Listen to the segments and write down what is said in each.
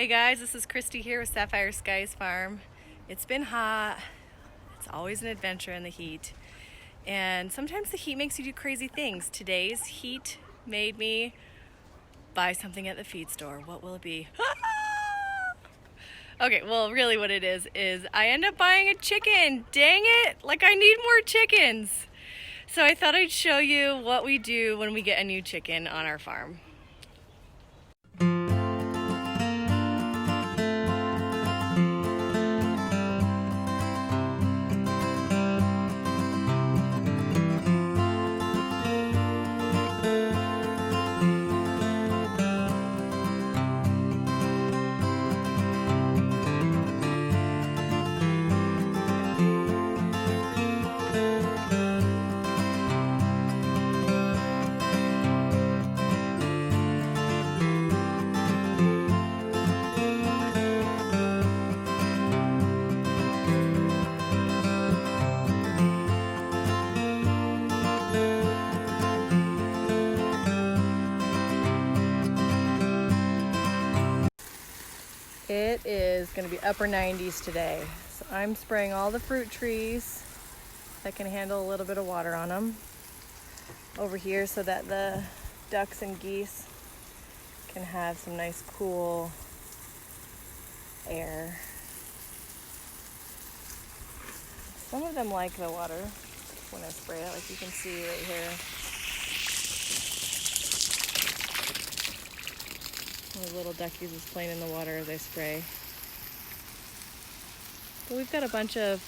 Hey guys, this is Christy here with Sapphire Skies Farm. It's been hot. It's always an adventure in the heat. And sometimes the heat makes you do crazy things. Today's heat made me buy something at the feed store. What will it be? Okay, well, really what it is I end up buying a chicken. Dang it, like I need more chickens. So I thought I'd show you what we do when we get a new chicken on our farm. It is going to be upper 90s today. So I'm spraying all the fruit trees that can handle a little bit of water on them over here so that the ducks and geese can have some nice cool air. Some of them like the water when I spray it, like you can see right here. The little duckies is playing in the water as I spray. But we've got a bunch of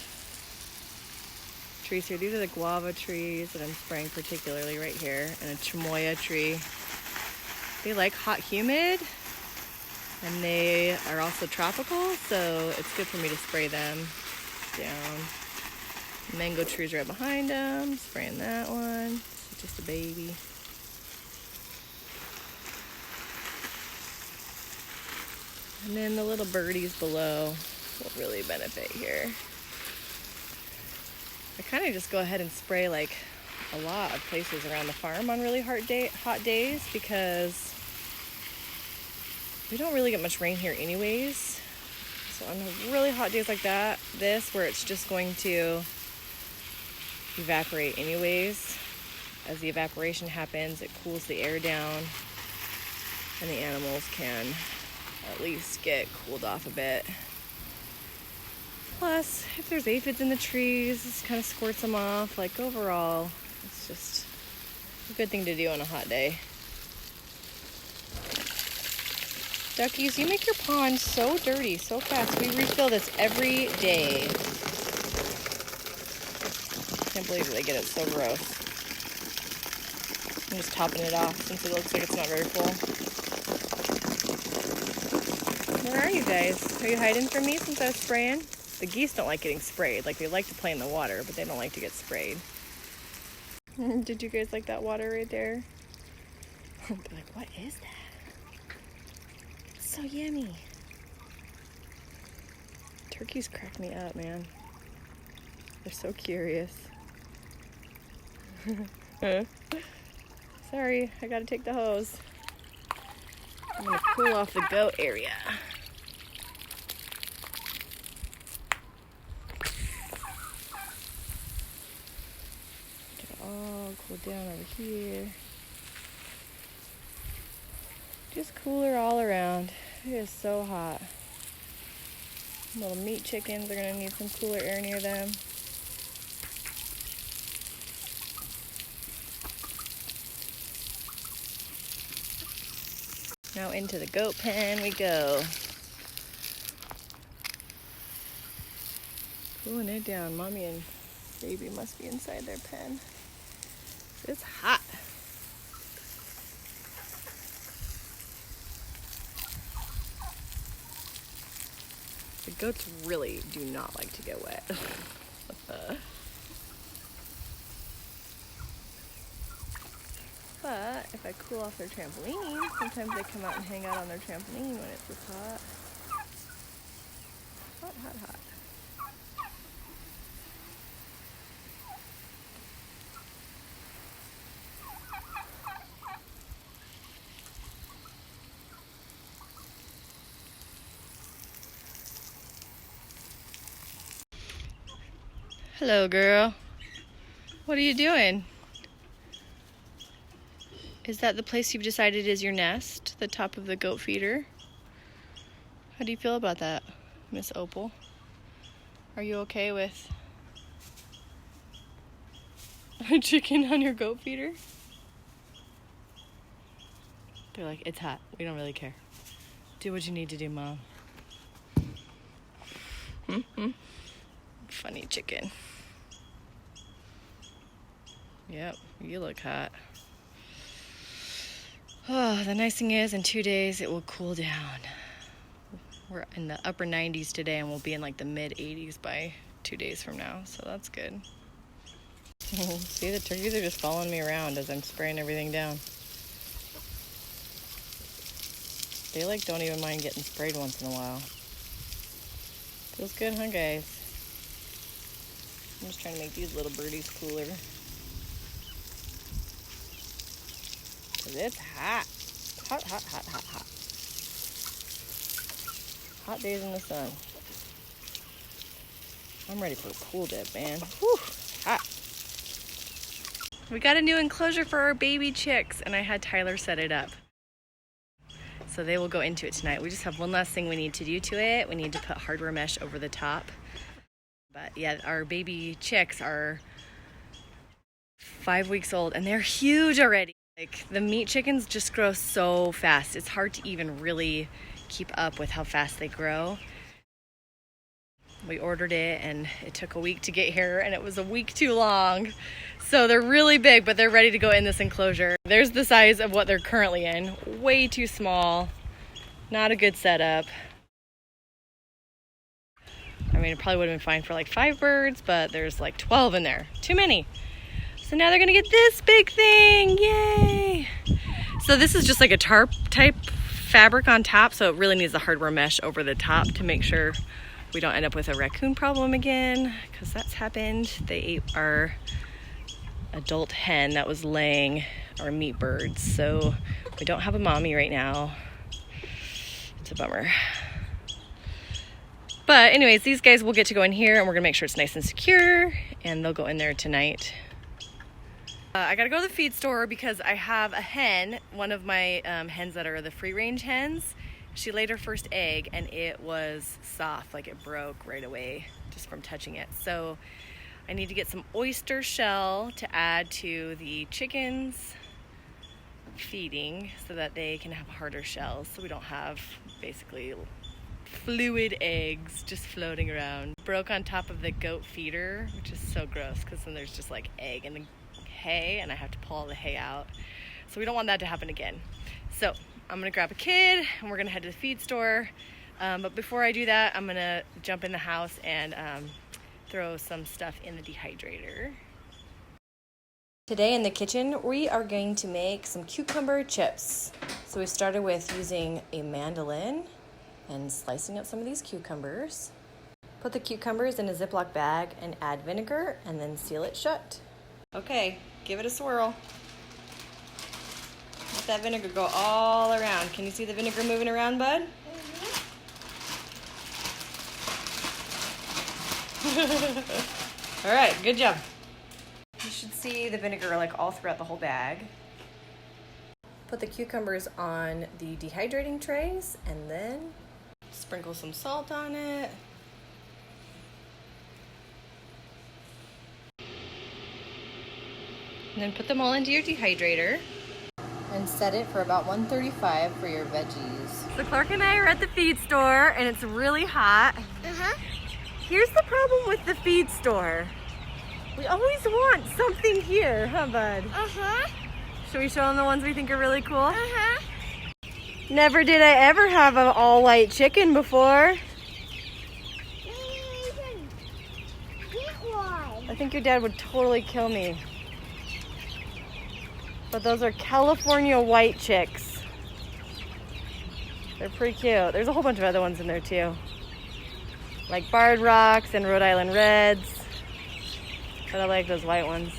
trees here. These are the guava trees that I'm spraying particularly right here, and a chamoya tree. They like hot, humid, and they are also tropical, so it's good for me to spray them down. Mango trees right behind them, spraying that one. It's just a baby. And then the little birdies below will really benefit here. I kind of just go ahead and spray like a lot of places around the farm on really hot days because we don't really get much rain here anyways. So on really hot days like that, where it's just going to evaporate anyways. As the evaporation happens, it cools the air down and the animals can at least get cooled off a bit. Plus, if there's aphids in the trees, this kind of squirts them off. Like overall, it's just a good thing to do on a hot day. Duckies, you make your pond so dirty so fast. We refill this every day. Can't believe they get it so gross. I'm just topping it off since it looks like it's not very full. Where are you guys? Are you hiding from me since I was spraying? The geese don't like getting sprayed. Like, they like to play in the water, but they don't like to get sprayed. Did you guys like that water right there? They're like, what is that? It's so yummy. Turkeys crack me up, man. They're so curious. Sorry, I gotta take the hose. I'm gonna cool off the goat area. Get it all cool down over here. Just cooler all around. It is so hot. Little meat chickens are gonna need some cooler air near them. Now into the goat pen we go. Cooling it down. Mommy and baby must be inside their pen. It's hot. The goats really do not like to get wet. But if I cool off their trampoline, sometimes they come out and hang out on their trampoline when it's this hot. Hot, hot, hot. Hello, girl. What are you doing? Is that the place you've decided is your nest? The top of the goat feeder? How do you feel about that, Miss Opal? Are you okay with a chicken on your goat feeder? They're like, it's hot. We don't really care. Do what you need to do, Mom. Funny chicken. Yep, you look hot. Oh, the nice thing is, in 2 days, it will cool down. We're in the upper 90s today, and we'll be in like the mid 80s by 2 days from now, so that's good. See, the turkeys are just following me around as I'm spraying everything down. They like don't even mind getting sprayed once in a while. Feels good, huh, guys? I'm just trying to make these little birdies cooler. Cause it's hot. Hot, hot, hot, hot, hot. Hot days in the sun. I'm ready for a pool dip, man. Whew, hot. We got a new enclosure for our baby chicks, and I had Tyler set it up. So they will go into it tonight. We just have one last thing we need to do to it. We need to put hardware mesh over the top. But yeah, our baby chicks are 5 weeks old, and they're huge already. Like, the meat chickens just grow so fast. It's hard to even really keep up with how fast they grow. We ordered it, and it took a week to get here, and it was a week too long. So they're really big, but they're ready to go in this enclosure. There's the size of what they're currently in. Way too small. Not a good setup. I mean, it probably would have been fine for like 5 birds, but there's like 12 in there. Too many. So now they're gonna get this big thing. Yay! So this is just like a tarp type fabric on top, so it really needs the hardware mesh over the top to make sure we don't end up with a raccoon problem again, because that's happened. They ate our adult hen that was laying our meat birds, so we don't have a mommy right now. It's a bummer. But anyways, these guys will get to go in here, and we're gonna make sure it's nice and secure, and they'll go in there tonight. I gotta go to the feed store because I have a hen, one of my hens that are the free range hens. She laid her first egg, and it was soft, like it broke right away just from touching it. So I need to get some oyster shell to add to the chickens feeding so that they can have harder shells, so we don't have basically fluid eggs just floating around. Broke on top of the goat feeder, which is so gross because then there's just like egg in the hay, and I have to pull all the hay out. So we don't want that to happen again. So I'm gonna grab a kid, and we're gonna head to the feed store. But before I do that, I'm gonna jump in the house and throw some stuff in the dehydrator. Today in the kitchen, we are going to make some cucumber chips. So we started with using a mandolin and slicing up some of these cucumbers. Put the cucumbers in a Ziploc bag and add vinegar, and then seal it shut. Okay, give it a swirl. Let that vinegar go all around. Can you see the vinegar moving around, bud? Mm-hmm. All right, good job. You should see the vinegar like all throughout the whole bag. Put the cucumbers on the dehydrating trays, and then sprinkle some salt on it. And then put them all into your dehydrator and set it for about 135 for your veggies. So Clark and I are at the feed store, and it's really hot. Here's the problem with the feed store. We always want something here, huh, bud? Should we show them the ones we think are really cool? Never did I ever have an all-white chicken before. I think your dad would totally kill me. But those are California white chicks. They're pretty cute. There's a whole bunch of other ones in there too. Like Barred Rocks and Rhode Island Reds. But I like those white ones.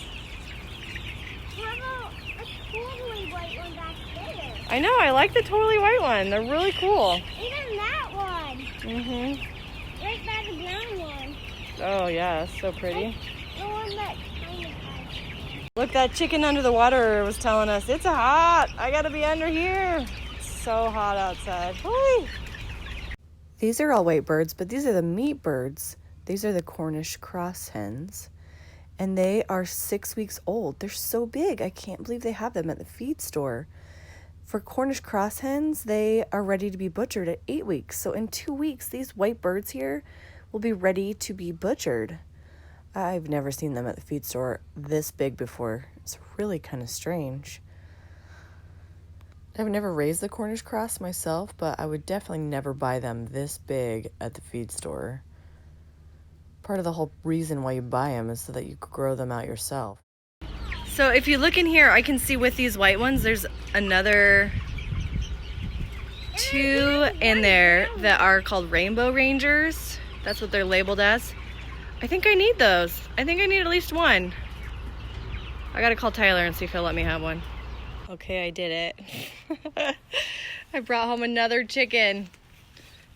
What about a totally white one back there? I know, I like the totally white one. They're really cool. Even that one. Mm-hmm. Right by the brown one. Oh yeah, so pretty. The one that kind of has. Look, that chicken under the water was telling us, it's hot. I gotta be under here. It's so hot outside. Whee! These are all white birds, but these are the meat birds. These are the Cornish cross hens. And they are 6 weeks old. They're so big. I can't believe they have them at the feed store. For Cornish cross hens, they are ready to be butchered at 8 weeks. So in 2 weeks, these white birds here will be ready to be butchered. I've never seen them at the feed store this big before. It's really kind of strange. I've never raised the Cornish cross myself, but I would definitely never buy them this big at the feed store. Part of the whole reason why you buy them is so that you grow them out yourself. So if you look in here, I can see with these white ones, there's another 2 in there that are called Rainbow Rangers. That's what they're labeled as. I think I need those. I think I need at least one. I gotta call Tyler and see if he'll let me have one. Okay, I did it. I brought home another chicken.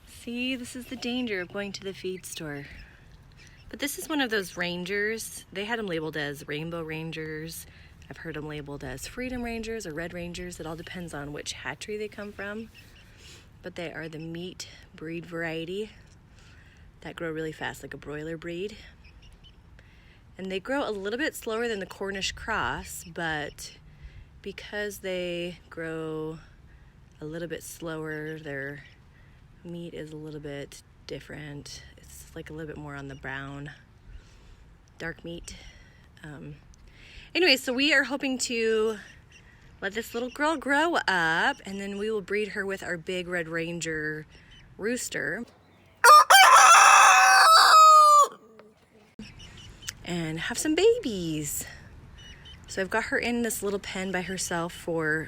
See, this is the danger of going to the feed store. But this is one of those rangers. They had them labeled as Rainbow Rangers. I've heard them labeled as Freedom Rangers or Red Rangers. It all depends on which hatchery they come from. But they are the meat breed variety that grow really fast, like a broiler breed. And they grow a little bit slower than the Cornish cross, but because they grow a little bit slower, their meat is a little bit different. It's like a little bit more on the brown, dark meat. Anyway, so we are hoping to let this little girl grow up, and then we will breed her with our big Red Ranger rooster. And have some babies. So I've got her in this little pen by herself we're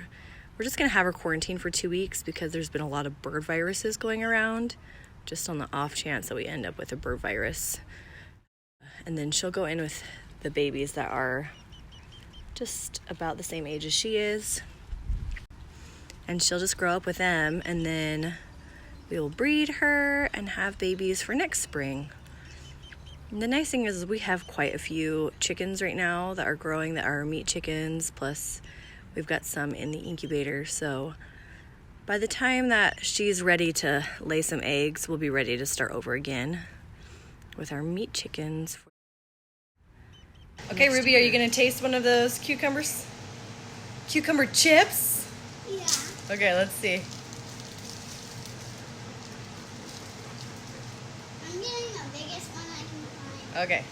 just gonna have her quarantined for 2 weeks because there's been a lot of bird viruses going around, just on the off chance that we end up with a bird virus. And then she'll go in with the babies that are just about the same age as she is. And she'll just grow up with them, and then we will breed her and have babies for next spring. And the nice thing is we have quite a few chickens right now that are growing that are meat chickens, plus we've got some in the incubator. So by the time that she's ready to lay some eggs, we'll be ready to start over again with our meat chickens. Okay, Ruby, are you gonna taste one of those cucumbers? Cucumber chips? Yeah. Okay, let's see. I'm getting the biggest one I can find. Okay.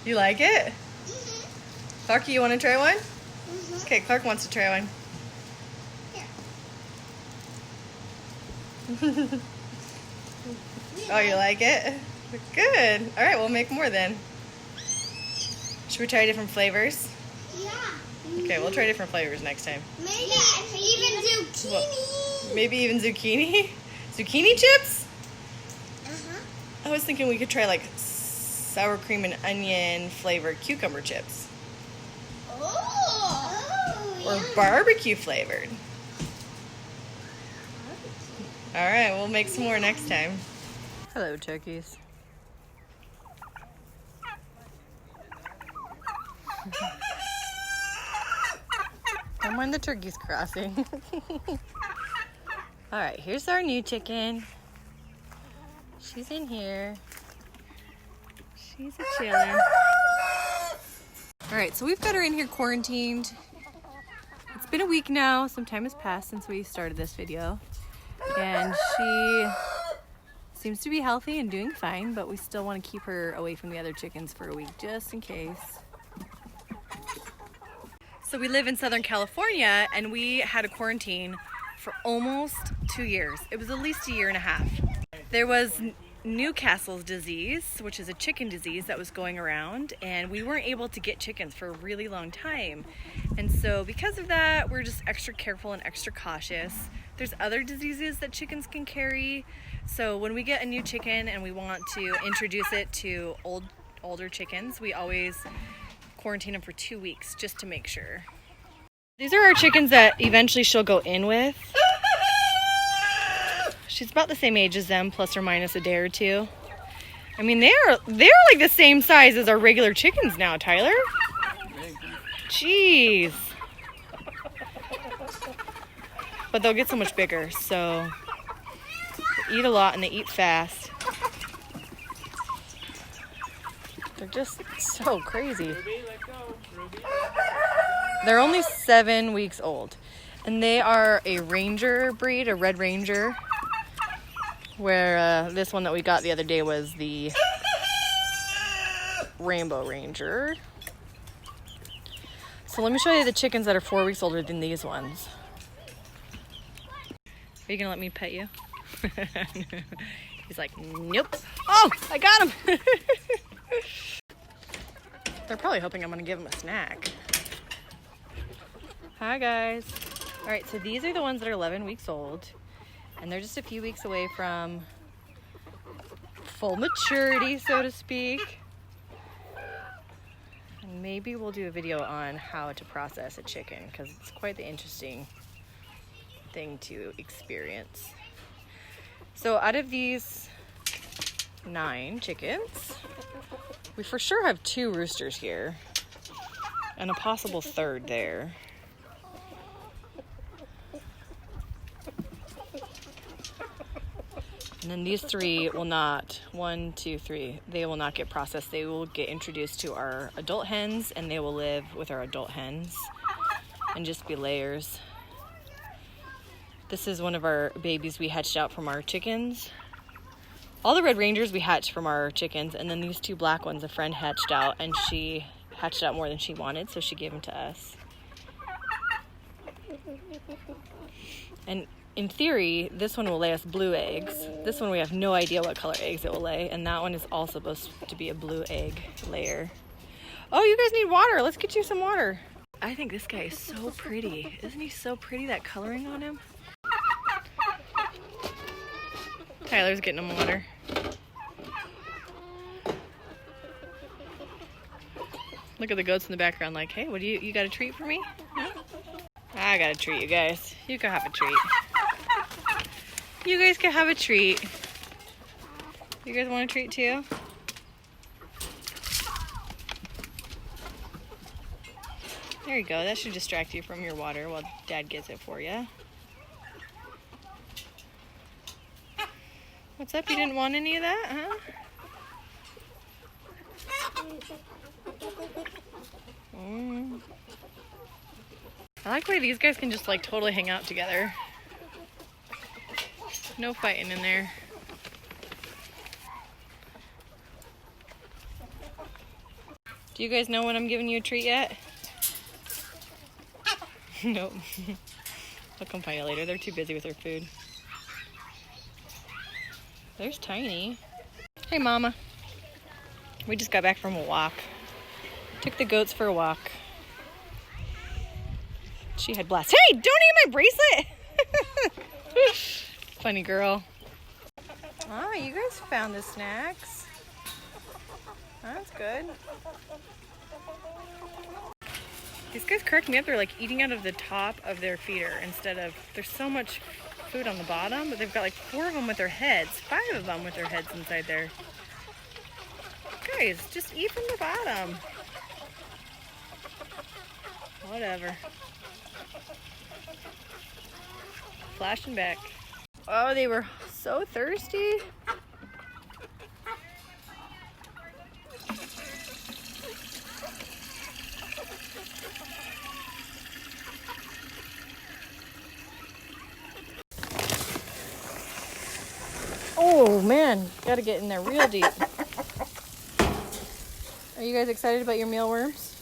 You like it? Mm-hmm. Clarky, you wanna try one? Mm-hmm. Okay, Clark wants to try one. Here. Oh, you like it? Good. All right, we'll make more then. Should we try different flavors? Yeah. Okay, we'll try different flavors next time. Maybe even zucchini. Maybe even zucchini? Zucchini chips? Uh-huh. I was thinking we could try like sour cream and onion flavored cucumber chips. Oh. Or Yeah. barbecue flavored. All right, we'll make some more next time. Hello, turkeys. Come when the turkey's crossing. All right, here's our new chicken. She's in here. She's a chillin'. All right, so we've got her in here quarantined. It's been a week now. Some time has passed since we started this video. And she seems to be healthy and doing fine, but we still want to keep her away from the other chickens for a week just in case. So we live in Southern California, and we had a quarantine for almost 2 years. It was at least a year and a half. There was Newcastle's disease, which is a chicken disease that was going around, and we weren't able to get chickens for a really long time. And so because of that, we're just extra careful and extra cautious. There's other diseases that chickens can carry. So when we get a new chicken and we want to introduce it to older chickens, we always quarantine them for 2 weeks just to make sure. These are our chickens that eventually she'll go in with. She's about the same age as them, plus or minus a day or two. I mean, they're like the same size as our regular chickens now, Tyler. Jeez. But they'll get so much bigger, so they eat a lot and they eat fast. They're just so crazy. Ruby, let go. Ruby. They're only 7 weeks old. And they are a ranger breed, a red ranger. Where this one that we got the other day was the rainbow ranger. So let me show you the chickens that are 4 weeks older than these ones. Are you gonna let me pet you? He's like, nope. Oh, I got him. They're probably hoping I'm gonna give them a snack. Hi guys. All right, so these are the ones that are 11 weeks old, and they're just a few weeks away from full maturity, so to speak. And maybe we'll do a video on how to process a chicken, because it's quite the interesting thing to experience. So out of these 9 chickens, we for sure have 2 roosters here and a possible 3rd there. And then these 3 will not, 1, 2, 3, they will not get processed. They will get introduced to our adult hens, and they will live with our adult hens and just be layers. This is one of our babies we hatched out from our chickens. All the red rangers we hatched from our chickens, and then these 2 black ones a friend hatched out, and she hatched out more than she wanted, so she gave them to us. And in theory, this one will lay us blue eggs. This one we have no idea what color eggs it will lay, and that one is also supposed to be a blue egg layer. Oh, you guys need water. Let's get you some water. I think this guy is so pretty. Isn't he so pretty, that coloring on him? Tyler's getting him water. Look at the goats in the background like, hey, what do you got a treat for me? Huh? I got a treat, you guys. You can have a treat. You guys can have a treat. You guys want a treat too? There you go. That should distract you from your water while Dad gets it for you. What's up? You didn't want any of that, huh? I like the way these guys can just like totally hang out together. No fighting in there. Do you guys know when I'm giving you a treat yet? Nope. I'll come find you later. They're too busy with their food. There's Tiny. Hey, Mama. We just got back from a walk. Took the goats for a walk. She had blast. Hey, don't eat my bracelet! Funny girl. Oh, you guys found the snacks. That's good. These guys crack me up. They're like eating out of the top of their feeder instead of, there's so much food on the bottom, but they've got like 4 of them with their heads, 5 of them with their heads inside there. Guys, just eat from the bottom. Whatever. Flashing back. Oh, they were so thirsty. Oh man, gotta get in there real deep. Are you guys excited about your mealworms?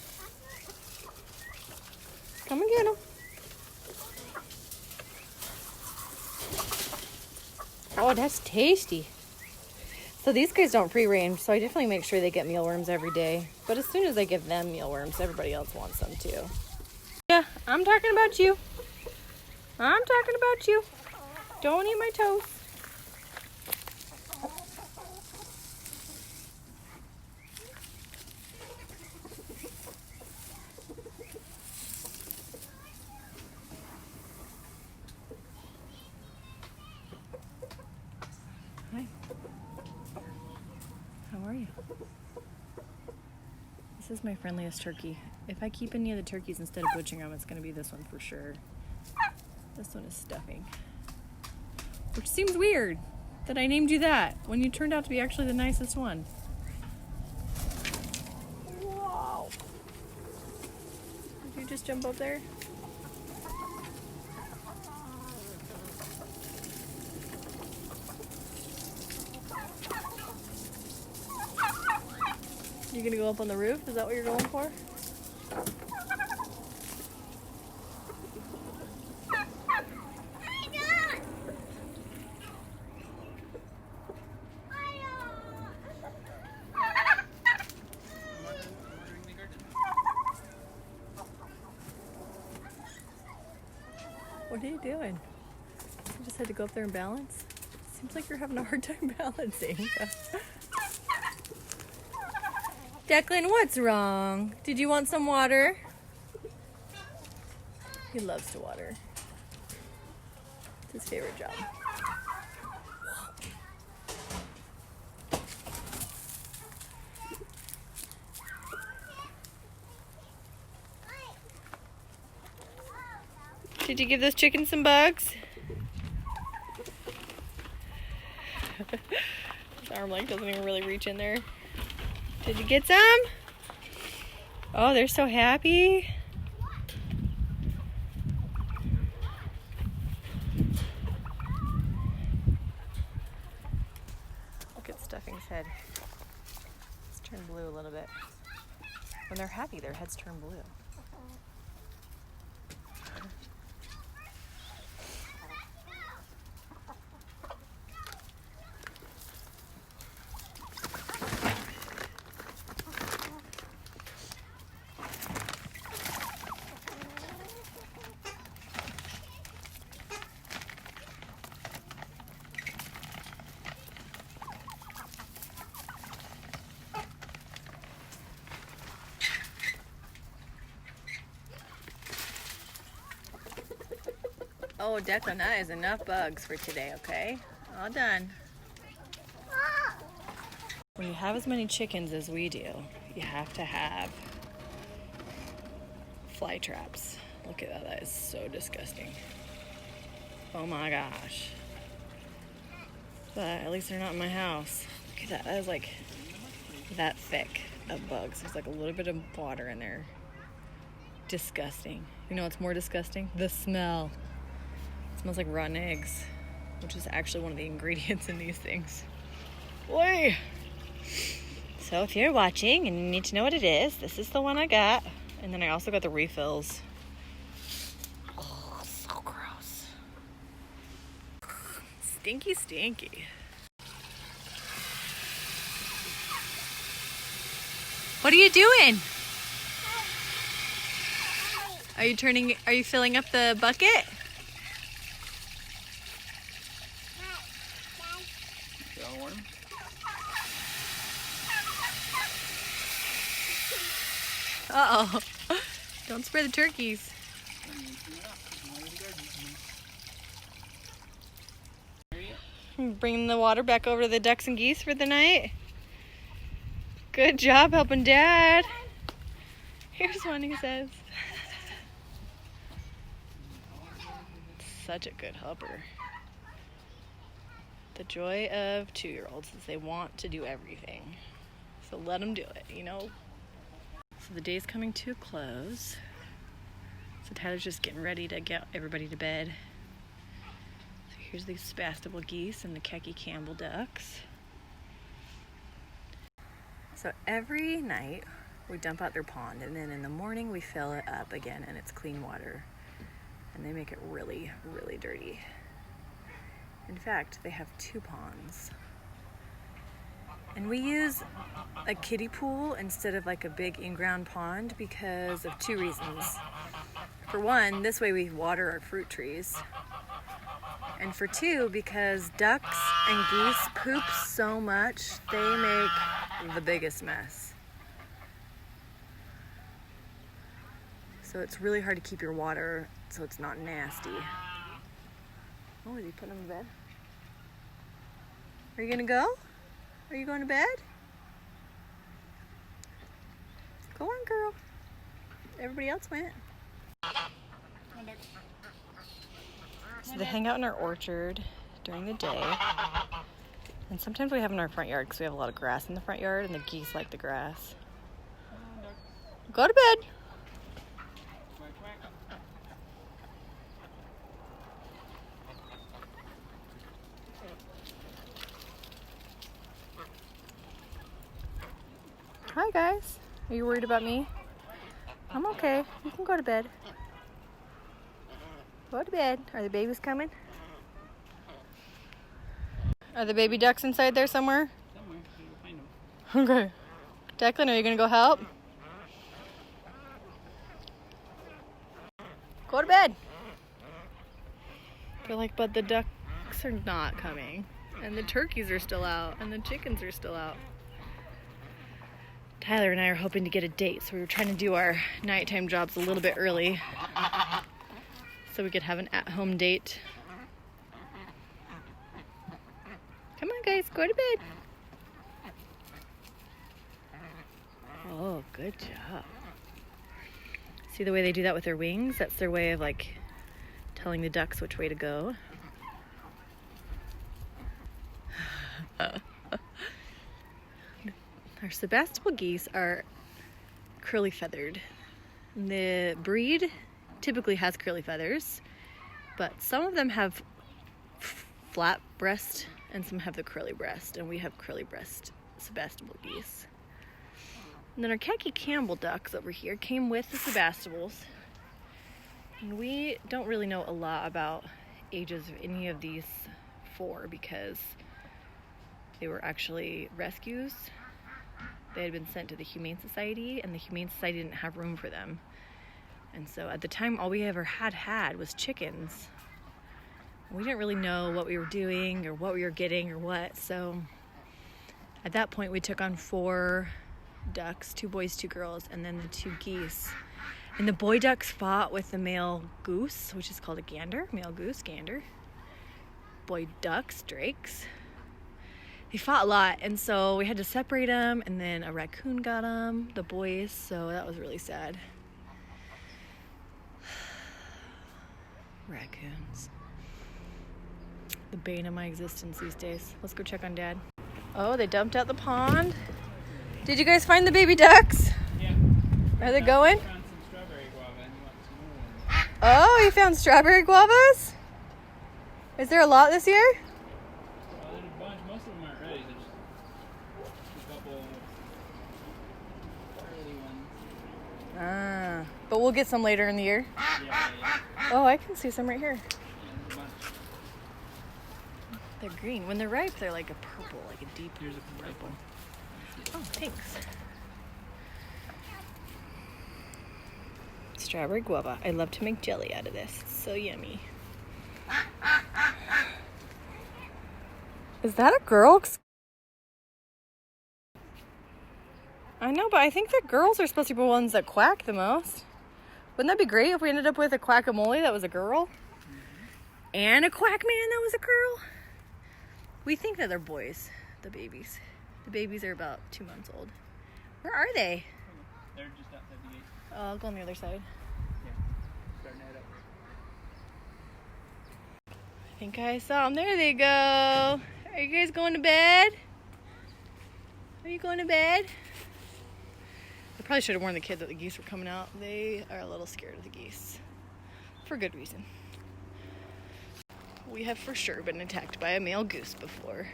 Come and get them. Oh, that's tasty. So these guys don't free range, so I definitely make sure they get mealworms every day. But as soon as I give them mealworms, everybody else wants them too. Yeah, I'm talking about you. I'm talking about you. Don't eat my toes. How are you? This is my friendliest turkey. If I keep any of the turkeys instead of butchering them, it's going to be this one for sure. This one is stuffing. Which seems weird that I named you that when you turned out to be actually the nicest one. Wow. Did you just jump up there? You gonna go up on the roof? Is that what you're going for? What are you doing? You just had to go up there and balance? Seems like you're having a hard time balancing. Declan, what's wrong? Did you want some water? He loves to water. It's his favorite job. Did you give those chickens some bugs? His arm like doesn't even really reach in there. Did you get some? Oh, they're so happy. Look at Stuffing's head. It's turned blue a little bit. When they're happy, their heads turn blue. Oh, Declan, that is enough bugs for today, okay? All done. When you have as many chickens as we do, you have to have fly traps. Look at that, that is so disgusting. Oh my gosh. But at least they're not in my house. Look at that, that is like that thick of bugs. There's like a little bit of water in there. Disgusting. You know what's more disgusting? The smell. It smells like rotten eggs, which is actually one of the ingredients in these things. Boy! So if you're watching and you need to know what it is, this is the one I got. And then I also got the refills. Oh, so gross. Stinky, stinky. What are you doing? Are you filling up the bucket? Uh-oh. Don't spray the turkeys. Bringing the water back over to the ducks and geese for the night. Good job helping Dad. Here's one, he says. Such a good helper. The joy of 2-year-olds is they want to do everything. So let them do it, you know? So the day's coming to a close. So Tyler's just getting ready to get everybody to bed. So here's these Sebastopol geese and the Kecky Campbell ducks. So every night we dump out their pond, and then in the morning we fill it up again, and it's clean water. And they make it really, really dirty. In fact, they have 2 ponds. And we use a kiddie pool instead of like a big in-ground pond because of 2 reasons. For one, this way we water our fruit trees. And for 2, because ducks and geese poop so much, they make the biggest mess. So it's really hard to keep your water so it's not nasty. Oh, is he putting them to bed? Are you gonna go? Are you going to bed? Go on, girl. Everybody else went. So they hang out in our orchard during the day. And sometimes we have them in our front yard because we have a lot of grass in the front yard and the geese like the grass. Go to bed. Hi guys. Are you worried about me? I'm okay. You can go to bed. Go to bed. Are the babies coming? Are the baby ducks inside there somewhere? Okay. Declan, are you gonna go help? Go to bed. They're like, but the ducks are not coming. And the turkeys are still out. And the chickens are still out. Tyler and I are hoping to get a date, so we were trying to do our nighttime jobs a little bit early so we could have an at-home date. Come on guys, go to bed. Oh, good job. See the way they do that with their wings? That's their way of like telling the ducks which way to go. Our Sebastopol geese are curly feathered. The breed typically has curly feathers, but some of them have flat breast and some have the curly breast, and we have curly breast Sebastopol geese. And then our khaki Campbell ducks over here came with the Sebastopols, and we don't really know a lot about ages of any of these four because they were actually rescues. They had been sent to the Humane Society, and the Humane Society didn't have room for them. And so at the time, all we ever had was chickens. We didn't really know what we were doing or what we were getting or what. So at that point, we took on 4 ducks, 2 boys, 2 girls, and then the 2 geese. And the boy ducks fought with the male goose, which is called a gander. Male goose, gander. Boy ducks, drakes. They fought a lot, and so we had to separate them, and then a raccoon got them, the boys, so that was really sad. Raccoons. The bane of my existence these days. Let's go check on Dad. Oh, they dumped out the pond. Did you guys find the baby ducks? Yeah. Are they going? Found some strawberry guava and you want some more. Oh, you found strawberry guavas? Is there a lot this year? Well, there's a bunch. Most of them aren't ready. There's a couple early ones. Ah, but we'll get some later in the year. Yeah. Oh, I can see some right here. There's a bunch. They're green. When they're ripe, they're like a purple, like a deep Here's a purple. Oh, thanks. Strawberry guava. I love to make jelly out of this. It's so yummy. Is that a girl? I know, but I think the girls are supposed to be the ones that quack the most. Wouldn't that be great if we ended up with a quackamole that was a girl? And a quack man that was a girl? We think that they're boys, the babies. The babies are about 2 months old. Where are they? They're just outside the gate. Oh, I'll go on the other side. Yeah. Starting to head up. I think I saw them. There they go. Are you guys going to bed? Are you going to bed? I probably should have warned the kids that the geese were coming out. They are a little scared of the geese. For good reason. We have for sure been attacked by a male goose before.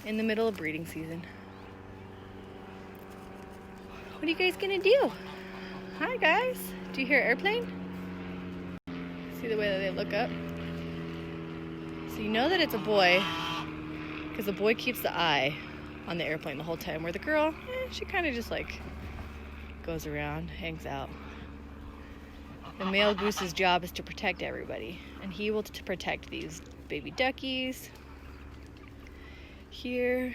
In the middle of breeding season. What are you guys gonna do? Hi guys. Do you hear an airplane? See the way that they look up? So you know that it's a boy because the boy keeps the eye on the airplane the whole time, where the girl, she kind of just like goes around, hangs out. The male goose's job is to protect everybody, and he will protect these baby duckies here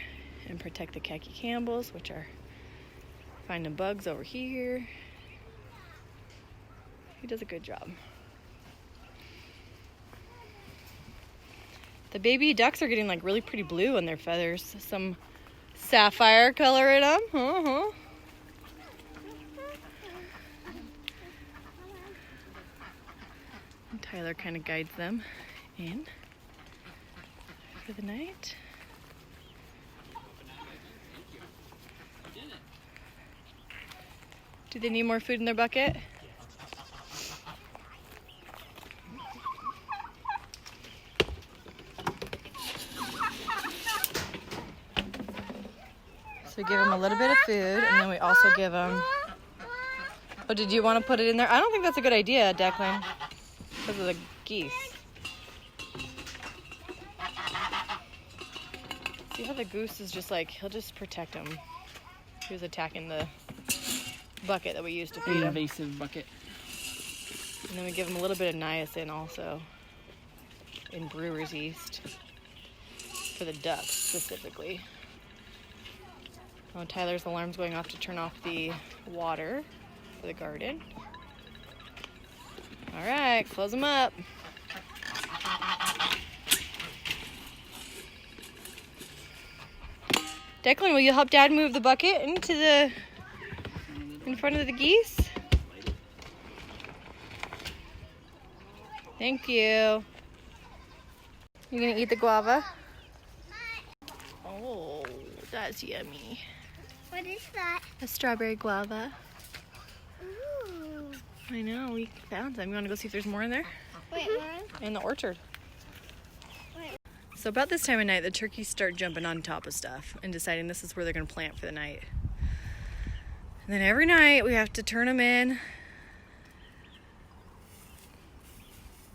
and protect the khaki Campbells, which are finding bugs over here. He does a good job. The baby ducks are getting like really pretty blue in their feathers. Some sapphire color in them. Tyler kind of guides them in for the night. Do they need more food in their bucket? So we give them a little bit of food, and then we also give them... Oh, did you want to put it in there? I don't think that's a good idea, Declan, because of the geese. See how the goose is just like, he'll just protect him. He was attacking the bucket that we used to feed him. Invasive bucket. And then we give him a little bit of niacin also in brewer's yeast for the ducks specifically. Oh, Tyler's alarm's going off to turn off the water for the garden. All right, close them up. Declan, will you help Dad move the bucket in front of the geese? Thank you. You gonna eat the guava? Oh, that's yummy. What is that? A strawberry guava. Ooh. I know, we found them. You wanna go see if there's more in there? Wait, Mom. In the orchard. Wait. So about this time of night, the turkeys start jumping on top of stuff and deciding this is where they're gonna plant for the night. And then every night we have to turn them in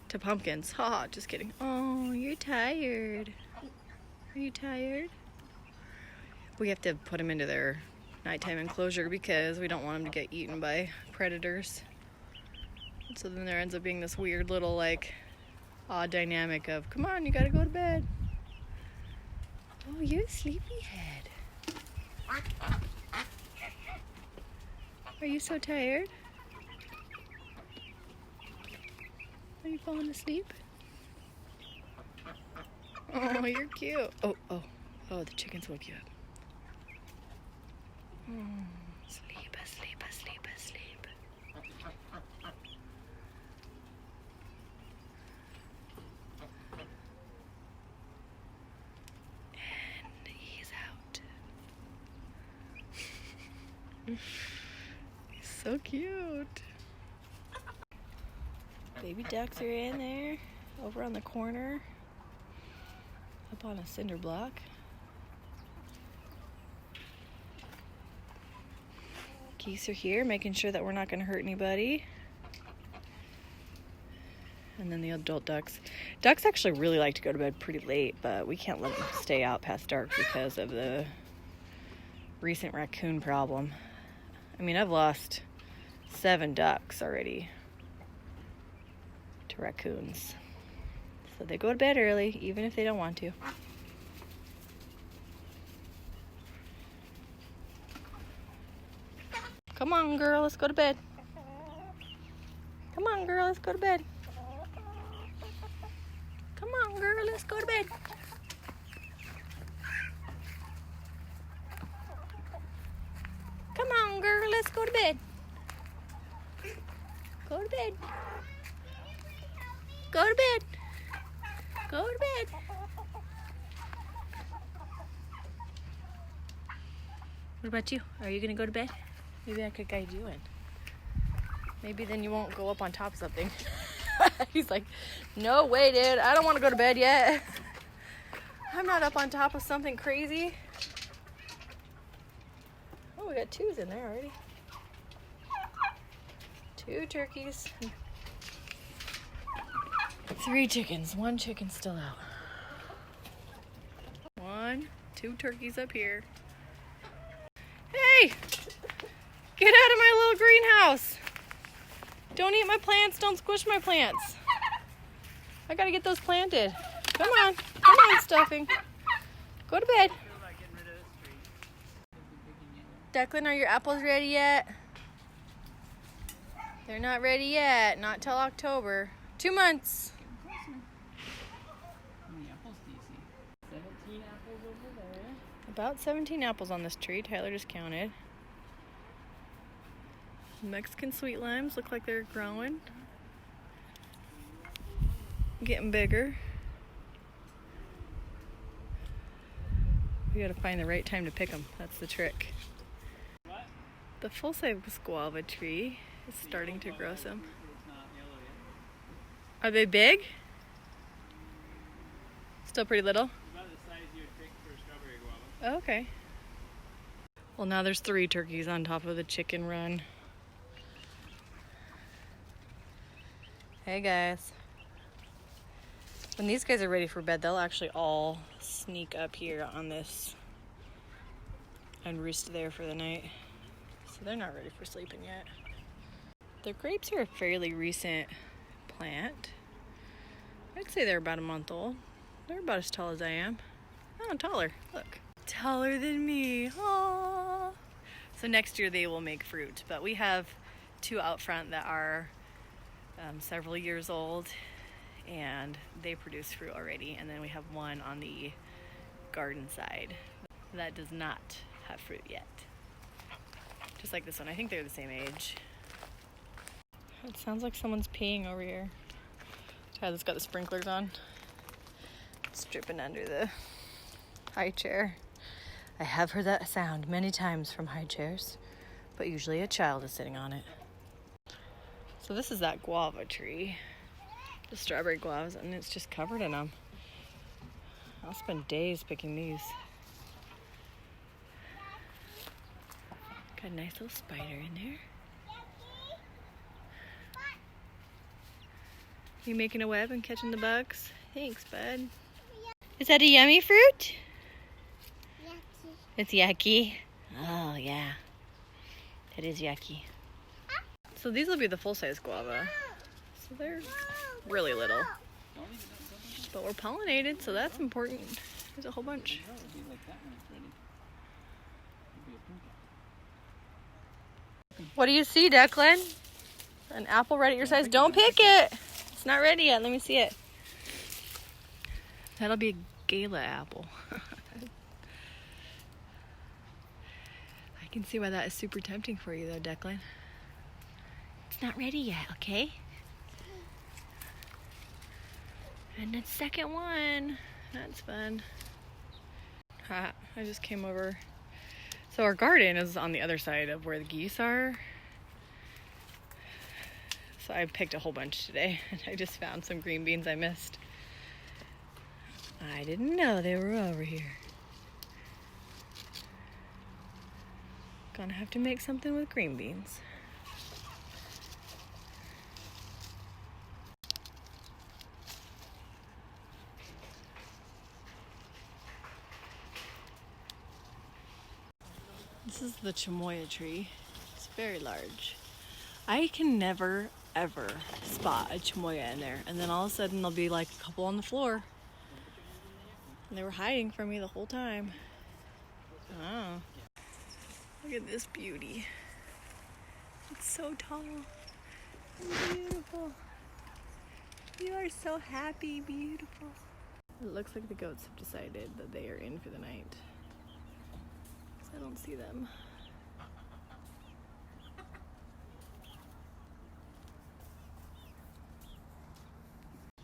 to pumpkins. Ha, just kidding. Oh, you're tired. Are you tired? We have to put them into their nighttime enclosure because we don't want them to get eaten by predators. So then there ends up being this weird little like odd dynamic of, come on, you gotta go to bed. Oh, you're a sleepyhead. Are you so tired? Are you falling asleep? Oh, you're cute. Oh, the chickens woke you up. Sleep, asleep, asleep, asleep. And he's out. He's so cute. Baby ducks are in there, over on the corner, up on a cinder block. Geese are here, making sure that we're not going to hurt anybody. And then the adult ducks. Ducks actually really like to go to bed pretty late, but we can't let them stay out past dark because of the recent raccoon problem. I mean, I've lost 7 ducks already to raccoons. So they go to bed early, even if they don't want to. Come on, girl, let's go to bed. Come on, girl, let's go to bed. Come on, girl, let's go to bed. Come on, girl, let's go to bed. Go to bed. Go to bed. Go to bed. What about you? Are you gonna go to bed? Maybe I could guide you in. Maybe then you won't go up on top of something. He's like, no way, dude. I don't want to go to bed yet. I'm not up on top of something crazy. Oh, we got 2s in there already. 2 turkeys. 3 chickens. 1 chicken still out. 1, 2 turkeys up here. Hey! Get out of my little greenhouse! Don't eat my plants, don't squish my plants. I gotta get those planted. Come on, stuffing. Go to bed. Declan, are your apples ready yet? They're not ready yet, not till October. 2 months. How many apples do you see? 17 apples over there. About 17 apples on this tree, Tyler just counted. Mexican sweet limes look like they're growing. Getting bigger. We gotta find the right time to pick them. That's the trick. What? The full-size guava tree is starting to grow some. It's not yellow yet. Are they big? Still pretty little? It's about the size you would pick for a strawberry guava. Oh, okay. Well, now there's 3 turkeys on top of the chicken run. Hey guys. When these guys are ready for bed, they'll actually all sneak up here on this and roost there for the night. So they're not ready for sleeping yet. The grapes are a fairly recent plant. I'd say they're about a month old. They're about as tall as I am. Oh, taller. Look. Taller than me. Aww. So next year they will make fruit. But we have 2 out front that are several years old. And they produce fruit already. And then we have 1 on the garden side that does not have fruit yet. Just like this one. I think they're the same age. It sounds like someone's peeing over here. Tyler's got the sprinklers on. It's dripping under the high chair. I have heard that sound many times from high chairs, but usually a child is sitting on it. So this is that guava tree. The strawberry guavas, and it's just covered in them. I'll spend days picking these. Got a nice little spider in there. You making a web and catching the bugs? Thanks, bud. Is that a yummy fruit? Yucky. It's yucky. Oh, yeah. It is yucky. So these will be the full-size guava. So they're really little. Don't leave it, don't. But we're pollinated, so that's important. There's a whole bunch. It'll be like that when it's ready. It'll be a pink. What do you see, Declan? An apple right at your size. Don't pick it. It's not ready yet. Let me see it. That'll be a gala apple. I can see why that is super tempting for you though, Declan. It's not ready yet, okay? And the second one. That's fun. I just came over. So our garden is on the other side of where the geese are. So I picked a whole bunch today, and I just found some green beans I missed. I didn't know they were over here. Gonna have to make something with green beans. This is the chamoya tree. It's very large. I can never, ever spot a chamoya in there. And then all of a sudden there'll be like a couple on the floor. And they were hiding from me the whole time. Oh. Look at this beauty. It's so tall and beautiful. You are so happy, beautiful. It looks like the goats have decided that they are in for the night. I don't see them.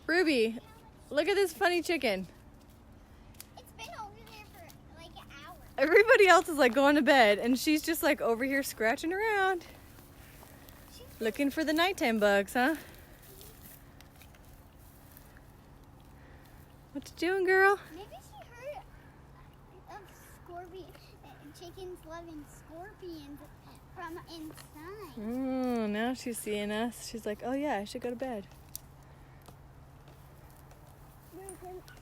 Ruby, look at this funny chicken. It's been over there for like an hour. Everybody else is like going to bed and she's just like over here scratching around. Looking for the nighttime bugs, huh? What you doing, girl? Maybe she heard of chickens loving scorpions from inside. Oh, now she's seeing us. She's like, oh yeah, I should go to bed.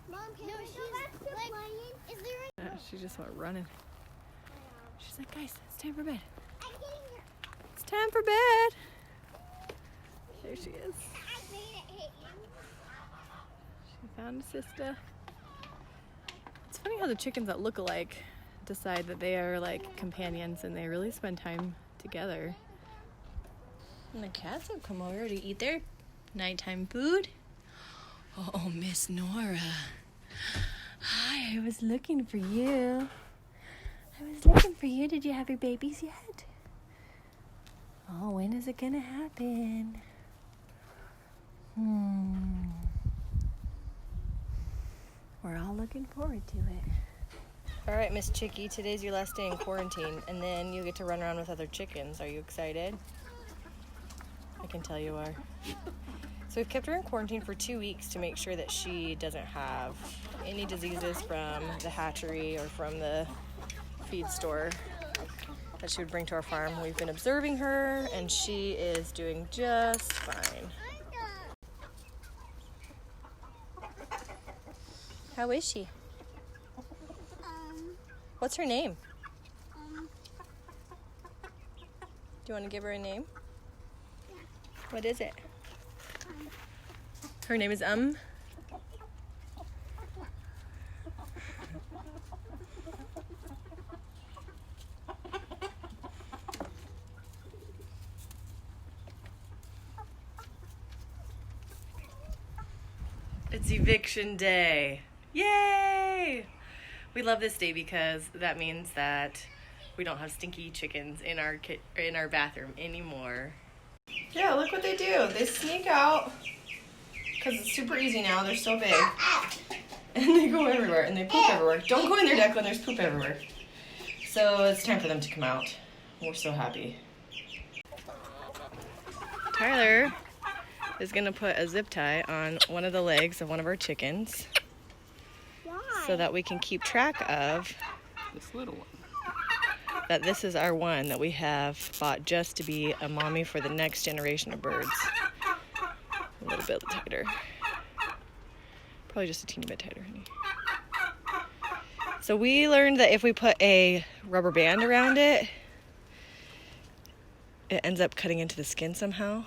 Mom, can we go back to playing? Is there She just went running. She's like, guys, it's time for bed. I'm getting her. It's time for bed. There she is. I made it hit you. She found a sister. It's funny how the chickens that look alike decide that they are like companions and they really spend time together. And the cats have come over to eat their nighttime food. Oh, Miss Nora. Hi, I was looking for you. Did you have your babies yet? Oh, when is it gonna happen? We're all looking forward to it. All right, Miss Chickie, today's your last day in quarantine, and then you get to run around with other chickens. Are you excited? I can tell you are. So we've kept her in quarantine for 2 weeks to make sure that she doesn't have any diseases from the hatchery or from the feed store that she would bring to our farm. We've been observing her, and she is doing just fine. How is she? What's her name? Do you want to give her a name? Yeah. What is it? Her name is It's eviction day. Yay! We love this day because that means that we don't have stinky chickens in our bathroom anymore. Yeah, look what they do. They sneak out because it's super easy now. They're so big. And they go everywhere and they poop everywhere. Don't go in there, Declan. There's poop everywhere. So it's time for them to come out. We're so happy. Tyler is going to put a zip tie on one of the legs of one of our chickens. Why? So that we can keep track of This little one. that this is our one that we have bought just to be a mommy for the next generation of birds. A little bit tighter. Probably just a teeny bit tighter, honey. So we learned that if we put a rubber band around it, it ends up cutting into the skin somehow.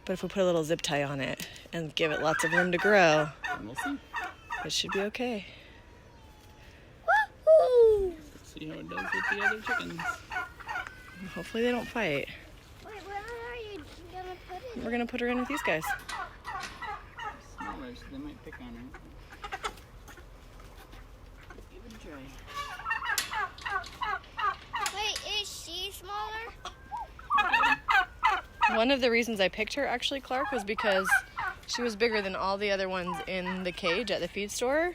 But if we put a little zip tie on it and give it lots of room to grow, And we'll see. it should be okay. Woohoo! Let's see how it does with the other chickens. Hopefully they don't fight. Wait, where are you gonna put it? We're gonna put her in with these guys. Smaller, so they might pick on her. Give it a try. Wait, is she smaller? One of the reasons I picked her, actually, Clark, was because she was bigger than all the other ones in the cage at the feed store.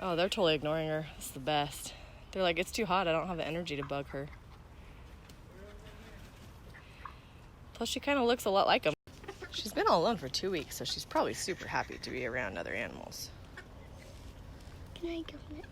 Oh, they're totally ignoring her. It's the best. They're like, it's too hot. I don't have the energy to bug her. Plus, she kind of looks a lot like them. She's been all alone for 2 weeks, so she's probably super happy to be around other animals. Can I go in it?